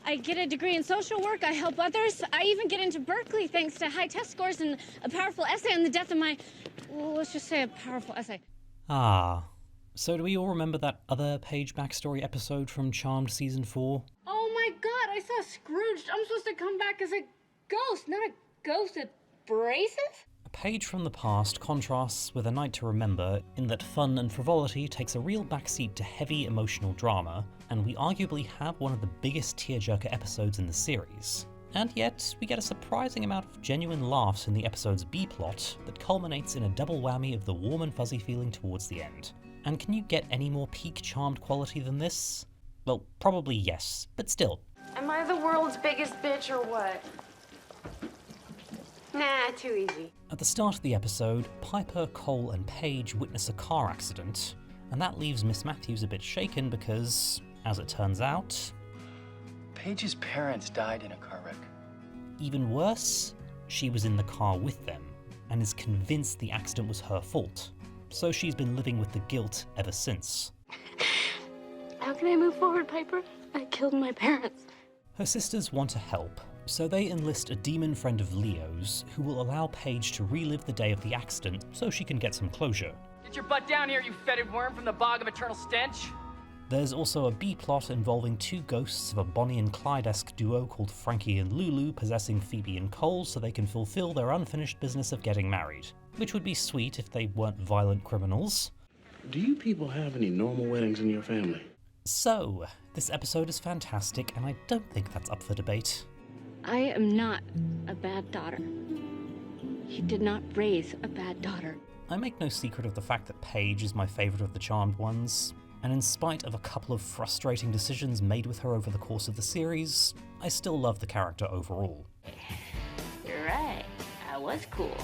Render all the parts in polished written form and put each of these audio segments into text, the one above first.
I get a degree in social work, I help others. I even get into Berkeley thanks to high test scores and a powerful essay on the death of my... Well, let's just say a powerful essay. Ah. So do we all remember that other Paige backstory episode from Charmed Season 4? Oh my god, I saw Scrooged. I'm supposed to come back as a ghost, not a ghost with braces? A Paige from the past contrasts with A Night to Remember in that fun and frivolity takes a real backseat to heavy emotional drama, and we arguably have one of the biggest tearjerker episodes in the series. And yet, we get a surprising amount of genuine laughs in the episode's B-plot that culminates in a double whammy of the warm and fuzzy feeling towards the end. And can you get any more peak Charmed quality than this? Well, probably yes, but still. Am I the world's biggest bitch or what? Nah, too easy. At the start of the episode, Piper, Cole and Paige witness a car accident, and that leaves Miss Matthews a bit shaken because, as it turns out... Paige's parents died in a car wreck. Even worse, she was in the car with them, and is convinced the accident was her fault. So she's been living with the guilt ever since. How can I move forward, Piper? I killed my parents. Her sisters want to help, so they enlist a demon friend of Leo's who will allow Paige to relive the day of the accident so she can get some closure. Get your butt down here, you fetid worm from the bog of eternal stench! There's also a B-plot involving two ghosts of a Bonnie and Clyde-esque duo called Frankie and Lulu possessing Phoebe and Cole so they can fulfill their unfinished business of getting married. Which would be sweet if they weren't violent criminals. Do you people have any normal weddings in your family? So, this episode is fantastic, and I don't think that's up for debate. I am not a bad daughter. You did not raise a bad daughter. I make no secret of the fact that Paige is my favourite of the Charmed ones, and in spite of a couple of frustrating decisions made with her over the course of the series, I still love the character overall. You're right. I was cool.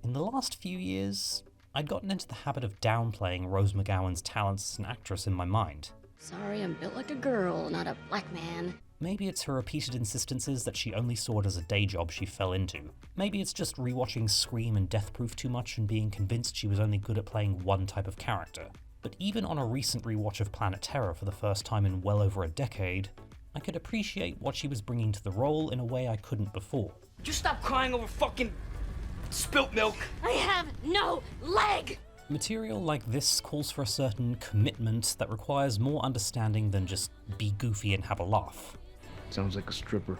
In the last few years, I'd gotten into the habit of downplaying Rose McGowan's talents as an actress in my mind. Sorry, I'm built like a girl, not a black man. Maybe it's her repeated insistences that she only saw it as a day job she fell into. Maybe it's just rewatching Scream and Death Proof too much and being convinced she was only good at playing one type of character. But even on a recent rewatch of Planet Terror for the first time in well over a decade, I could appreciate what she was bringing to the role in a way I couldn't before. Would you stop crying over fucking spilt milk? I have no leg! Material like this calls for a certain commitment that requires more understanding than just be goofy and have a laugh. Sounds like a stripper.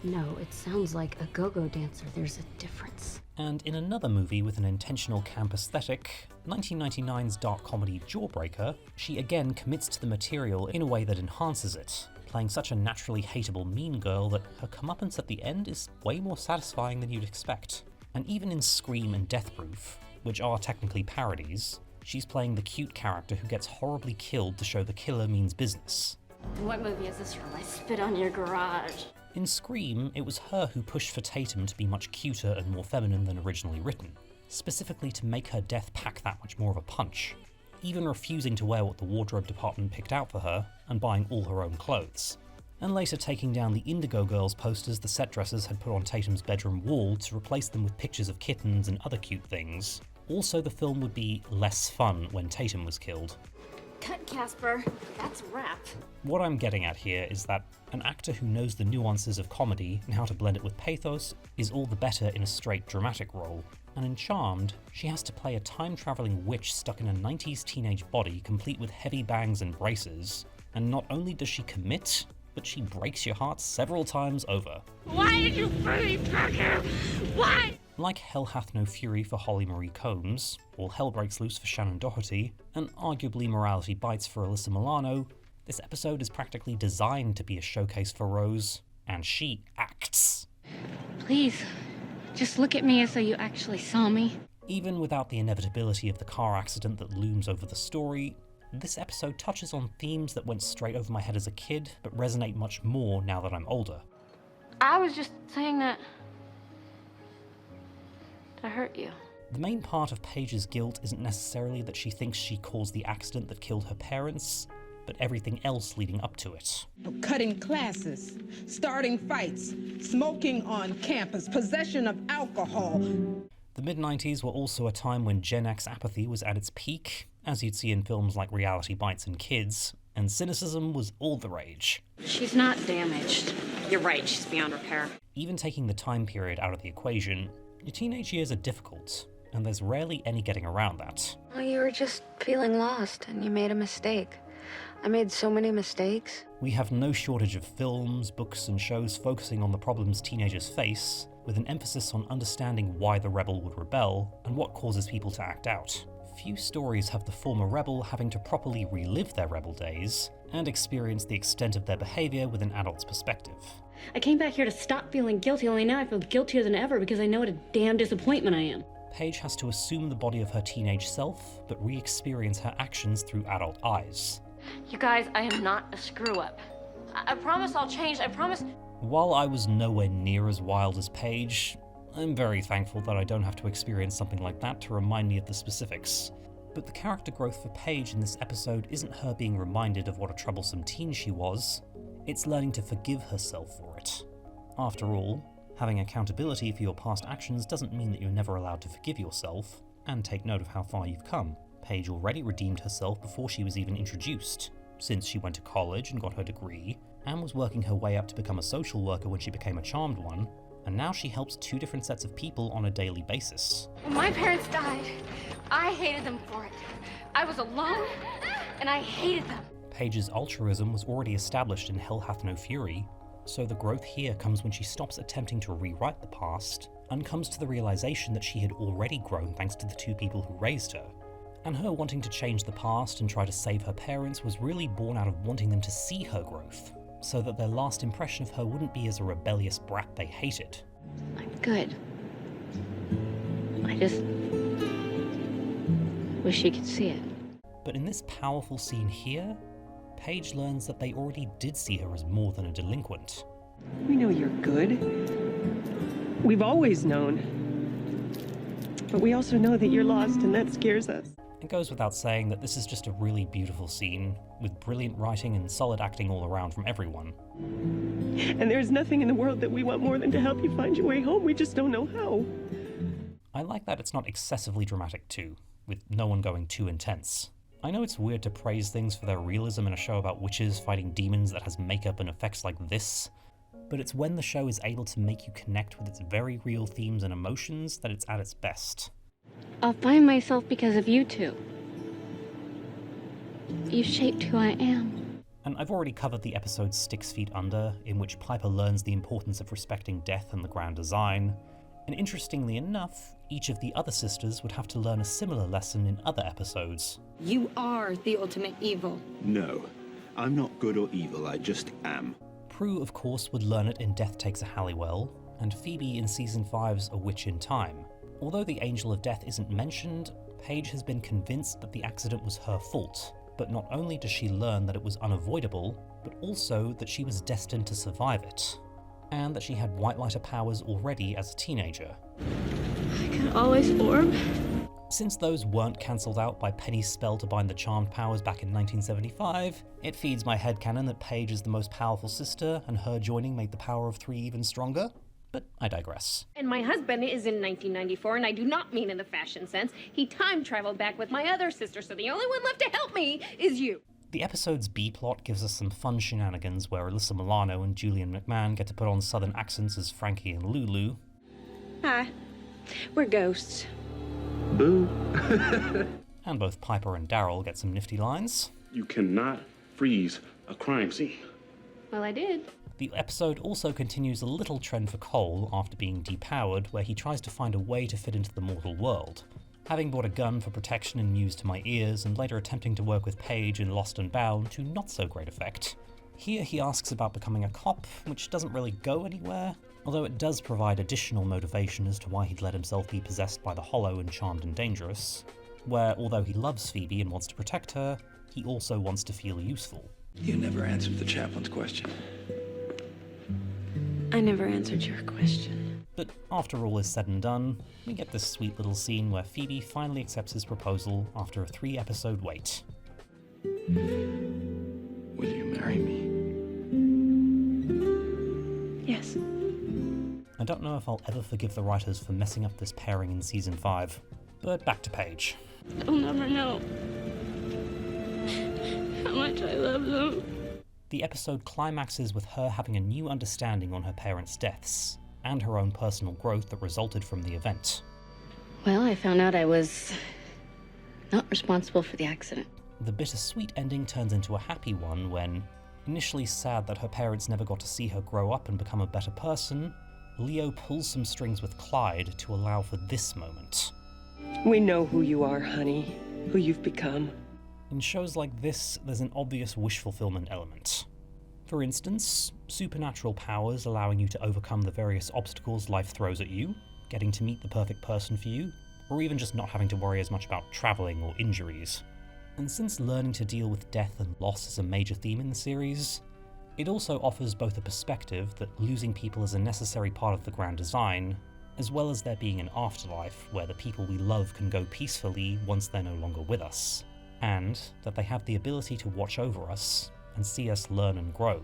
No, it sounds like a go-go dancer. There's a difference. And in another movie with an intentional camp aesthetic, 1999's dark comedy Jawbreaker, she again commits to the material in a way that enhances it, playing such a naturally hateable mean girl that her comeuppance at the end is way more satisfying than you'd expect. And even in Scream and Death Proof, which are technically parodies, she's playing the cute character who gets horribly killed to show the killer means business. What movie is this from? I spit on your garage. In Scream, it was her who pushed for Tatum to be much cuter and more feminine than originally written, specifically to make her death pack that much more of a punch, even refusing to wear what the wardrobe department picked out for her and buying all her own clothes, and later taking down the Indigo Girls posters the set dressers had put on Tatum's bedroom wall to replace them with pictures of kittens and other cute things. Also, the film would be less fun when Tatum was killed. Cut, Casper. That's rap. What I'm getting at here is that an actor who knows the nuances of comedy and how to blend it with pathos is all the better in a straight dramatic role. And in Charmed, she has to play a time-travelling witch stuck in a 90s teenage body complete with heavy bangs and braces, and not only does she commit, but she breaks your heart several times over. Why did you bring me back here? Why? Like Hell Hath No Fury for Holly Marie Combs, All Hell Breaks Loose for Shannon Doherty, and arguably Morality Bites for Alyssa Milano, this episode is practically designed to be a showcase for Rose, and she acts. Please, just look at me as though you actually saw me. Even without the inevitability of the car accident that looms over the story, this episode touches on themes that went straight over my head as a kid, but resonate much more now that I'm older. I was just saying that to hurt you. The main part of Paige's guilt isn't necessarily that she thinks she caused the accident that killed her parents, but everything else leading up to it. Cutting classes, starting fights, smoking on campus, possession of alcohol. The mid-90s were also a time when Gen X apathy was at its peak, as you'd see in films like Reality Bites and Kids, and cynicism was all the rage. She's not damaged. You're right, she's beyond repair. Even taking the time period out of the equation, your teenage years are difficult, and there's rarely any getting around that. Well, you were just feeling lost, and you made a mistake. I made so many mistakes. We have no shortage of films, books, and shows focusing on the problems teenagers face, with an emphasis on understanding why the rebel would rebel and what causes people to act out. Few stories have the former rebel having to properly relive their rebel days and experience the extent of their behavior with an adult's perspective. I came back here to stop feeling guilty, only now I feel guiltier than ever because I know what a damn disappointment I am. Paige has to assume the body of her teenage self, but re-experience her actions through adult eyes. You guys, I am not a screw-up. I promise I'll change, I promise. While I was nowhere near as wild as Paige, I'm very thankful that I don't have to experience something like that to remind me of the specifics. But the character growth for Paige in this episode isn't her being reminded of what a troublesome teen she was, it's learning to forgive herself for it. After all, having accountability for your past actions doesn't mean that you're never allowed to forgive yourself, and take note of how far you've come. Paige already redeemed herself before she was even introduced, since she went to college and got her degree, and was working her way up to become a social worker when she became a charmed one, and now she helps 2 different sets of people on a daily basis. When my parents died, I hated them for it. I was alone, and I hated them. Paige's altruism was already established in Hell Hath No Fury, so the growth here comes when she stops attempting to rewrite the past, and comes to the realization that she had already grown thanks to the 2 people who raised her. And her wanting to change the past and try to save her parents was really born out of wanting them to see her growth, so that their last impression of her wouldn't be as a rebellious brat they hated. I'm good. I just wish you could see it. But in this powerful scene here, Paige learns that they already did see her as more than a delinquent. We know you're good. We've always known. But we also know that you're lost, and that scares us. It goes without saying that this is just a really beautiful scene, with brilliant writing and solid acting all around from everyone. And there's nothing in the world that we want more than to help you find your way home. We just don't know how. I like that it's not excessively dramatic too, with no one going too intense. I know it's weird to praise things for their realism in a show about witches fighting demons that has makeup and effects like this, but it's when the show is able to make you connect with its very real themes and emotions that it's at its best. I'll find myself because of you 2. You shaped who I am. And I've already covered the episode 6 Feet Under, in which Piper learns the importance of respecting death and the grand design, and interestingly enough, each of the other sisters would have to learn a similar lesson in other episodes. You are the ultimate evil. No, I'm not good or evil, I just am. Prue, of course, would learn it in Death Takes a Halliwell, and Phoebe in Season 5's A Witch in Time. Although the Angel of Death isn't mentioned, Paige has been convinced that the accident was her fault, but not only does she learn that it was unavoidable, but also that she was destined to survive it, and that she had white lighter powers already as a teenager. I can always orb. Since those weren't cancelled out by Penny's spell to bind the charmed powers back in 1975, it feeds my headcanon that Paige is the most powerful sister, and her joining made the power of 3 even stronger. But I digress. And my husband is in 1994, and I do not mean in the fashion sense. He time traveled back with my other sister, so the only one left to help me is you. The episode's B-plot gives us some fun shenanigans where Alyssa Milano and Julian McMahon get to put on southern accents as Frankie and Lulu. Hi. We're ghosts. Boo. And both Piper and Darryl get some nifty lines. You cannot freeze a crime scene. Well, I did. The episode also continues a little trend for Cole after being depowered, where he tries to find a way to fit into the mortal world. Having bought a gun for protection and muse to my ears, and later attempting to work with Paige in Lost and Bound to not so great effect. Here he asks about becoming a cop, which doesn't really go anywhere, although it does provide additional motivation as to why he'd let himself be possessed by the Hollow in Charmed and Dangerous, where although he loves Phoebe and wants to protect her, he also wants to feel useful. You never answered the chaplain's question. I never answered your question. But after all is said and done, we get this sweet little scene where Phoebe finally accepts his proposal after a 3-episode wait. Will you marry me? Yes. I don't know if I'll ever forgive the writers for messing up this pairing in Season 5, but back to Paige. I'll never know how much much I love them. The episode climaxes with her having a new understanding on her parents' deaths, and her own personal growth that resulted from the event. Well, I found out I was not responsible for the accident. The bittersweet ending turns into a happy one when, initially sad that her parents never got to see her grow up and become a better person, Leo pulls some strings with Clyde to allow for this moment. We know who you are, honey. Who you've become. In shows like this, there's an obvious wish fulfillment element. For instance, supernatural powers allowing you to overcome the various obstacles life throws at you, getting to meet the perfect person for you, or even just not having to worry as much about travelling or injuries. And since learning to deal with death and loss is a major theme in the series, it also offers both a perspective that losing people is a necessary part of the grand design, as well as there being an afterlife where the people we love can go peacefully once they're no longer with us, and that they have the ability to watch over us and see us learn and grow,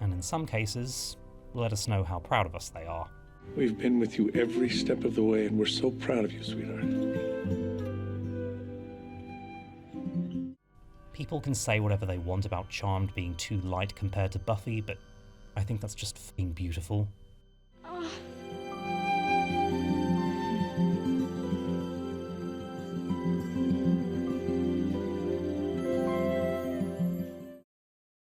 and in some cases, let us know how proud of us they are. We've been with you every step of the way, and we're so proud of you, sweetheart. People can say whatever they want about Charmed being too light compared to Buffy, but I think that's just f***ing beautiful.